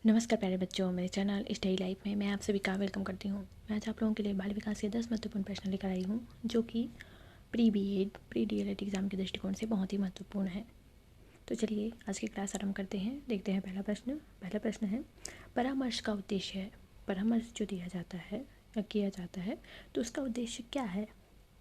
नमस्कार प्यारे बच्चों, मेरे चैनल स्टडी लाइफ में मैं आप सभी का वेलकम करती हूँ। मैं आज आप लोगों के लिए बाल विकास के 10 महत्वपूर्ण प्रश्न लेकर आई हूँ, जो कि pre BEd pre DElEd exam के दृष्टिकोण से बहुत ही महत्वपूर्ण है। तो चलिए आज की क्लास आरंभ करते हैं। देखते हैं पहला प्रश्न है, परामर्श का उद्देश्य है। परामर्श जो दिया जाता है या किया जाता है तो उसका उद्देश्य क्या है?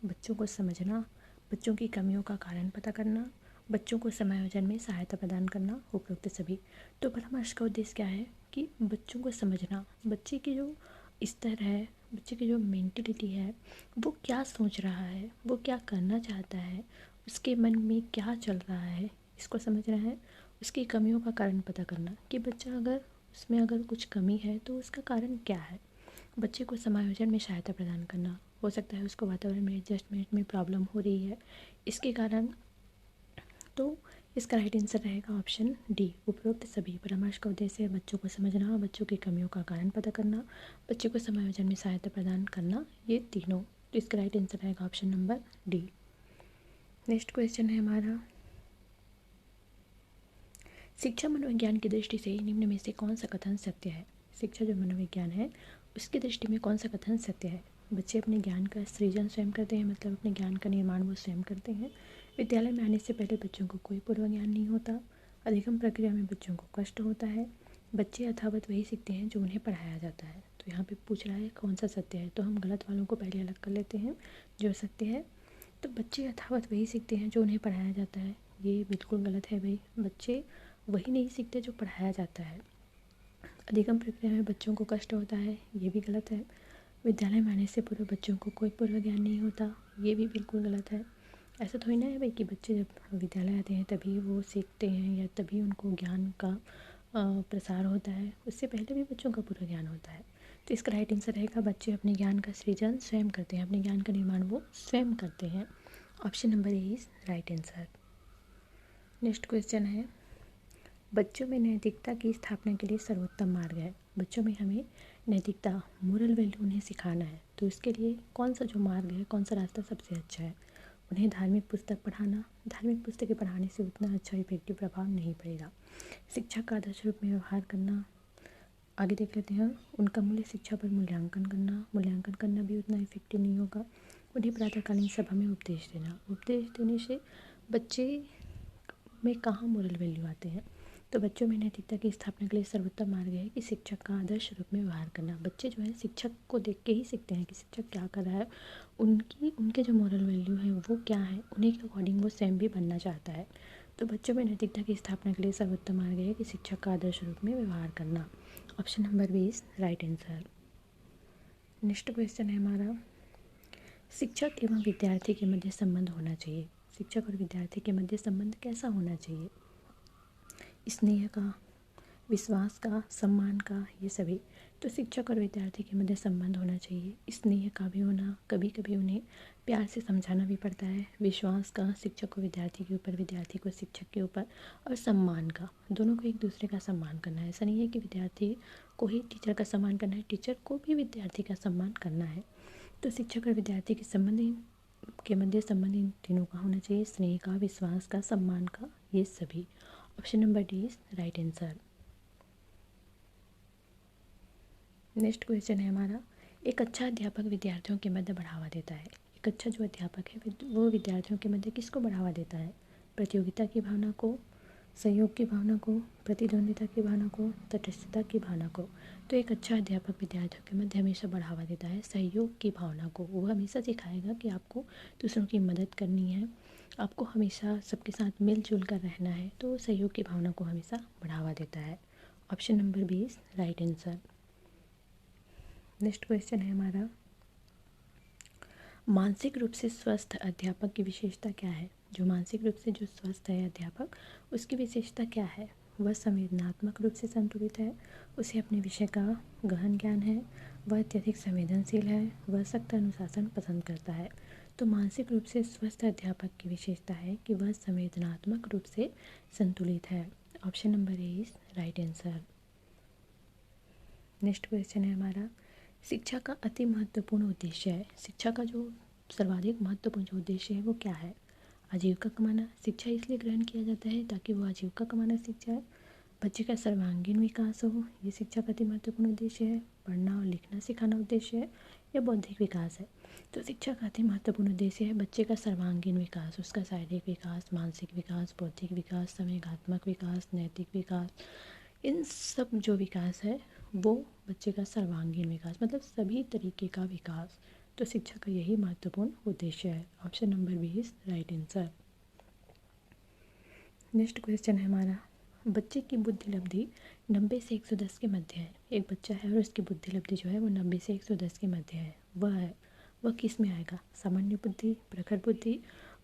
बच्चों को समझना, बच्चों की कमियों का कारण पता करना, बच्चों को समायोजन में सहायता प्रदान करना, उपरोक्त सभी। तो परामर्श का उद्देश्य क्या है कि बच्चों को समझना, बच्चे की जो स्तर है, बच्चे की जो मेंटलिटी है, वो क्या सोच रहा है, वो क्या करना चाहता है, उसके मन में क्या चल रहा है, इसको समझना है। उसकी कमियों का कारण पता करना कि बच्चा अगर उसमें अगर कुछ कमी है तो उसका कारण क्या है। बच्चे को समायोजन में सहायता प्रदान करना, हो सकता है उसको वातावरण में एडजस्टमेंट में प्रॉब्लम हो रही है, इसके कारण। तो इसका राइट आंसर रहेगा ऑप्शन डी, उपरोक्त सभी। परामर्श का उद्देश्य है बच्चों को समझना, बच्चों की कमियों का कारण पता करना, बच्चे को समायोजन में सहायता प्रदान करना, ये तीनों। तो इसका राइट आंसर रहेगा option number D. Next question है हमारा, शिक्षा मनोविज्ञान की दृष्टि से निम्न में से कौन सा कथन सत्य है? शिक्षा जो मनोविज्ञान है उसकी दृष्टि में कौन सा कथन सत्य है? बच्चे अपने ज्ञान का सृजन स्वयं करते हैं, मतलब अपने ज्ञान का निर्माण वो स्वयं करते हैं। विद्यालय में आने से पहले बच्चों को कोई पूर्व ज्ञान नहीं होता। अधिगम प्रक्रिया में बच्चों को कष्ट होता है। बच्चे यथावत वही सीखते हैं जो उन्हें पढ़ाया जाता है। तो यहाँ पे पूछ रहा है कौन सा सत्य है, तो हम गलत वालों को पहले अलग कर लेते हैं। जो सत्य है, तो बच्चे यथावत वही सीखते हैं जो उन्हें पढ़ाया जाता है, ये बिल्कुल गलत है भाई। बच्चे वही नहीं सीखते जो पढ़ाया जाता है। अधिगम प्रक्रिया में बच्चों को कष्ट होता है, ये भी गलत है। विद्यालय में आने से पूर्व बच्चों को कोई पूर्व ज्ञान नहीं होता, ये भी बिल्कुल गलत है। ऐसा थोड़ी ना है भाई कि बच्चे जब विद्यालय आते हैं तभी वो सीखते हैं या तभी उनको ज्ञान का प्रसार होता है। उससे पहले भी बच्चों का पूरा ज्ञान होता है। तो इसका राइट आंसर रहेगा बच्चे अपने ज्ञान का सृजन स्वयं करते हैं, अपने ज्ञान का निर्माण वो स्वयं करते हैं। Option number A is right answer. Next question है, बच्चों में नैतिकता की स्थापना के लिए सर्वोत्तम मार्ग है। बच्चों में हमें नैतिकता, मोरल वैल्यू उन्हें सिखाना है, तो इसके लिए कौन सा जो मार्ग है, कौन सा रास्ता सबसे अच्छा है? उन्हें धार्मिक पुस्तक पढ़ाना। धार्मिक पुस्तकें पढ़ाने से उतना अच्छा इफेक्टिव प्रभाव नहीं पड़ेगा। शिक्षा का आदर्श रूप में व्यवहार करना। आगे देख लेते हैं, उनका मूल्य शिक्षा पर मूल्यांकन करना। मूल्यांकन करना भी उतना इफेक्टिव नहीं होगा। उन्हें प्रातःकालीन सभा में उपदेश देना। उपदेश देने से बच्चे में कहाँ मोरल वैल्यू आते हैं? तो बच्चों में नैतिकता की स्थापना के लिए सर्वोत्तम मार्ग है कि शिक्षक का आदर्श रूप में व्यवहार करना। बच्चे जो है शिक्षक को देख के ही सीखते हैं कि शिक्षक क्या कर रहा है, उनके जो मोरल वैल्यू है वो क्या है, उन्हीं के अकॉर्डिंग वो स्वयं भी बनना चाहता है। तो बच्चों में नैतिकता की स्थापना के लिए सर्वोत्तम मार्ग है कि शिक्षक का आदर्श रूप में व्यवहार करना। Option number 20 right answer. Next question है हमारा, शिक्षक एवं विद्यार्थी के मध्य संबंध होना चाहिए। शिक्षक और विद्यार्थी के मध्य संबंध कैसा होना चाहिए? स्नेह का, विश्वास का, सम्मान का, ये सभी। तो शिक्षक और विद्यार्थी के मध्य संबंध होना चाहिए। स्नेह का भी होना, कभी कभी उन्हें प्यार से समझाना भी पड़ता है। विश्वास का, शिक्षक को विद्यार्थी के ऊपर, विद्यार्थी को शिक्षक के ऊपर। और सम्मान का, दोनों को एक दूसरे का सम्मान करना है। ऐसा नहीं है कि विद्यार्थी को ही टीचर का सम्मान करना है, टीचर को भी विद्यार्थी का सम्मान करना है। तो शिक्षक और विद्यार्थी के मध्य संबंध इन तीनों का होना चाहिए, स्नेह का, विश्वास का, सम्मान का, ये सभी। Option number D is right answer. Next question है हमारा, एक अच्छा अध्यापक विद्यार्थियों के मध्य बढ़ावा देता है। एक अच्छा जो अध्यापक है वो विद्यार्थियों के मध्य किसको बढ़ावा देता है? प्रतियोगिता की भावना को, सहयोग की भावना को, प्रतिद्वंदिता की भावना को, तटस्थता की भावना को। तो एक अच्छा अध्यापक विद्यार्थियों के मध्य हमेशा बढ़ावा देता है सहयोग की भावना को। वो हमेशा सिखाएगा कि आपको दूसरों की मदद करनी है, आपको हमेशा सबके साथ मिलजुल कर रहना है, तो सहयोग की भावना को हमेशा बढ़ावा देता है। Option number 20 right answer. Next question है हमारा, मानसिक रूप से स्वस्थ अध्यापक की विशेषता क्या है? जो मानसिक रूप से जो स्वस्थ है अध्यापक, उसकी विशेषता क्या है? वह संवेदनात्मक रूप से संतुलित है, उसे अपने विषय का गहन ज्ञान है, वह अत्यधिक संवेदनशील है, वह सख्त अनुशासन पसंद करता है। तो मानसिक रूप से स्वस्थ अध्यापक की विशेषता है कि वह संवेदनात्मक रूप से संतुलित है। Option number A is right answer. Next question है हमारा, शिक्षा का अति महत्वपूर्ण उद्देश्य है। शिक्षा का जो सर्वाधिक महत्वपूर्ण जो उद्देश्य है वो क्या है? आजीविका कमाना। शिक्षा इसलिए ग्रहण किया जाता है ताकि वो आजीविका कमाना सीख जाए। बच्चे का सर्वांगीण विकास हो, ये शिक्षा का अति महत्वपूर्ण उद्देश्य है। पढ़ना और लिखना सिखाना उद्देश्य है या बौद्धिक विकास है। तो शिक्षा का अति महत्वपूर्ण उद्देश्य है बच्चे का सर्वांगीण विकास, उसका शारीरिक विकास, मानसिक विकास, बौद्धिक विकास, संवेगात्मक विकास, नैतिक विकास, इन सब जो विकास है वो बच्चे का सर्वांगीण विकास, मतलब सभी तरीके का विकास। तो शिक्षा का यही महत्वपूर्ण उद्देश्य है। Option number 20 right answer. Next question है हमारा, बच्चे की बुद्धि लब्धि 90 से 110 के मध्य है। एक बच्चा है और उसकी बुद्धि लब्धि जो है वो 90 से 110 के मध्य है। वह किस में आएगा? सामान्य बुद्धि, प्रखर बुद्धि,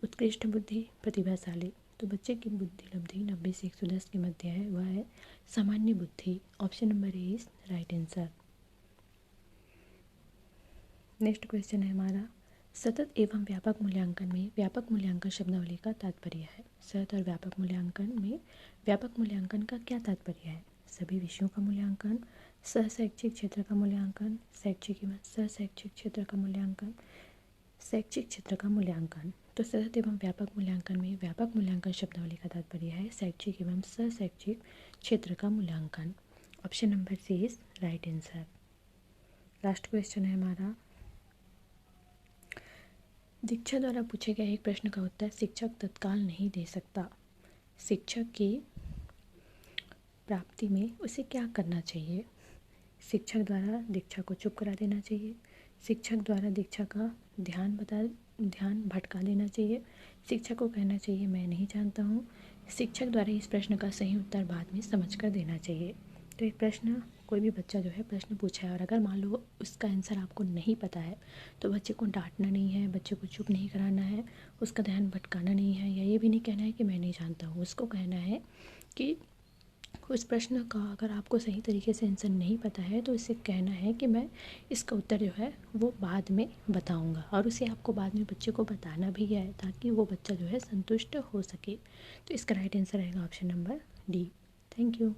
उत्कृष्ट बुद्धि, प्रतिभाशाली। तो बच्चे की बुद्धि लब्धि 90 से 110 के मध्य है, वह है सामान्य बुद्धि। Option number is right answer. Next question है हमारा, सतत एवं व्यापक मूल्यांकन में व्यापक मूल्यांकन शब्दावली का तात्पर्य है। सतत और व्यापक मूल्यांकन में व्यापक मूल्यांकन का क्या तात्पर्य है? सभी विषयों का मूल्यांकन, सहशैक्षिक क्षेत्र का मूल्यांकन, शैक्षिक एवं सहशैक्षिक क्षेत्र का मूल्यांकन, शैक्षिक क्षेत्र का मूल्यांकन। तो सतत एवं व्यापक मूल्यांकन में व्यापक मूल्यांकन शब्दावली का तात्पर्य है शैक्षिक एवं सहशैक्षिक क्षेत्र का मूल्यांकन। Option number C is right answer. Last question है हमारा, दीक्षा द्वारा पूछे गए एक प्रश्न का उत्तर शिक्षक तत्काल नहीं दे सकता। शिक्षक की प्राप्ति में उसे क्या करना चाहिए? शिक्षक द्वारा दीक्षा को चुप करा देना चाहिए, शिक्षक द्वारा दीक्षा का ध्यान भटका देना चाहिए, शिक्षक को कहना चाहिए मैं नहीं जानता हूँ, शिक्षक द्वारा इस प्रश्न का सही उत्तर बाद में समझ कर देना चाहिए। तो एक प्रश्न, कोई भी बच्चा जो है प्रश्न पूछा है और अगर मान लो उसका आंसर आपको नहीं पता है तो बच्चे को डांटना नहीं है, बच्चे को चुप नहीं कराना है, उसका ध्यान भटकाना नहीं है, या ये भी नहीं कहना है कि मैं नहीं जानता हूँ। उसको कहना है कि उस प्रश्न का अगर आपको सही तरीके से आंसर नहीं पता है तो इसे कहना है कि मैं इसका उत्तर जो है वो बाद में बताऊंगा, और उसे आपको बाद में बच्चे को बताना भी है ताकि वो बच्चा जो है संतुष्ट हो सके। तो इसका राइट आंसर रहेगा option number D. Thank you.